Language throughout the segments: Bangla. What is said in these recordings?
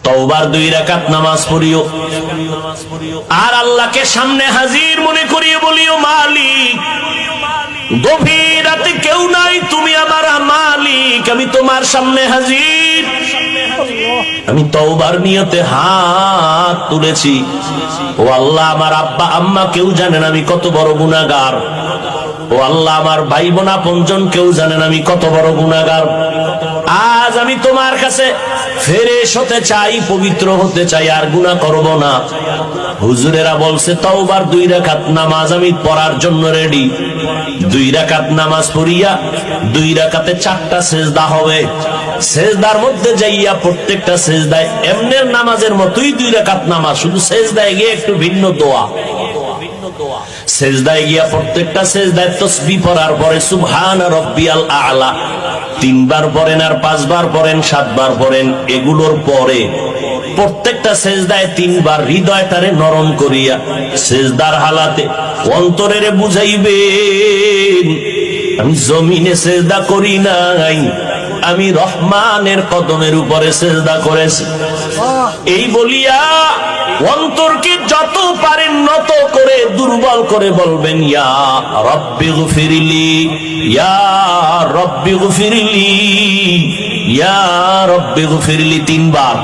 তওবার 2 রাকাত নামাজ পড়িও আর আল্লাহকে সামনে হাজির মনে করিয়ে বলিও, মালিক গভীর রাতে কেউ নাই, তুমি আমার মালিক, আমি তোমার সামনে হাজির। আমি তওবার নিয়তে হাত তুলেছি। ও আল্লাহ, আমার আব্বা আম্মা কেউ জানেন আমি কত বড় গুনাহগার। ও আল্লাহ, আমার ভাই বোন আপনজন কেউ জানেন আমি কত বড় গুনাহগার। আজ আমি তোমার কাছে ফ্রেশ হতে চাই, পবিত্র হতে চাই, আর গুনাহ করব না। হুজুরেরা বলছে তওবার 2 রাকাত নামাজ আমি পড়ার জন্য রেডি। 2 রাকাত নামাজ পড়িয়া 2 রাকাতে 4টা সিজদা হবে। সিজদার মধ্যে যাইয়া প্রত্যেকটা সিজদায় এমনের নামাজের মতোই 2 রাকাত নামাজ, শুধু সিজদায় গিয়ে একটু ভিন্ন দোয়া। সিজদায় গিয়া প্রত্যেকটা সিজদায় তাসবিহ পড়ার পরে সুবহান রাব্বিয়াল আ'লা 3 বার পড়েন, আর 5 বার পড়েন, 7 বার পড়েন। এগুলোর পরে প্রত্যেকটা সিজদায় 3 বার হৃদয়টারে নরম করিয়া সিজদার হালাতে অন্তরেরে বুঝাইবেন, আমি জমিনে সিজদা করি নাই, আমি রহমানের কদমের উপরে সিজদা করেছি। এই বলিয়া অন্তরকে যত পারেন নত করে দুর্বল করে বলবেন, ইয়া রব্বি গফিরলি, ইয়া রব্বি গফিরলি, ইয়া রব্বি গফিরলি 3 বার,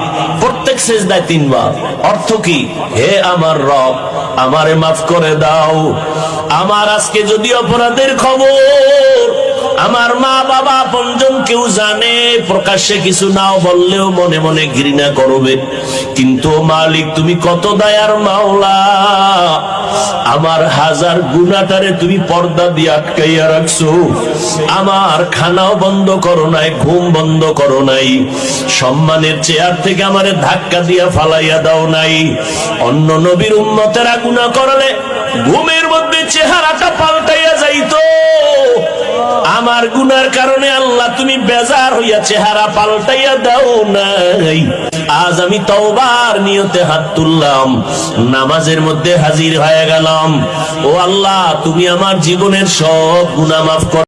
প্রত্যেক সিজদায় 3 বার। অর্থ কি? হে আমার রব, আমারে মাফ করে দাও। আমার আজকে যদি অপরাধের খবর আমার মা বাবা আপনজন কেউ জানে, প্রকাশ্যে কিছু নাও বললেও মনে মনে ঘৃণা করবে, কিন্তু মালিক তুমি কত দয়ার মাওলা, আমার হাজার গুনাহটারে তুমি পর্দা দিয়ে আটকাইয়া রাখছো। আমার খানাও বন্ধ করো নাই, ঘুম বন্ধ করো নাই, সম্মানের চেয়ার থেকে আমারে ধাক্কা দিয়া ফালাইয়া দাও নাই। অন্য নবীর উম্মতেরা গুনাহ করলে ঘুমের মধ্যে চেহারাটা পাল্টাইয়া যাইতো, আমার গুনার কারণে আল্লাহ তুমি বেজার হইয়া চেহারা পাল্টাইয়া দাও নাই। আজ আমি তওবার নিয়তে হাত তুললাম, নামাজের মধ্যে হাজির হয়ে গেলাম। ও আল্লাহ, তুমি আমার জীবনের সব গুনাহ মাফ কর।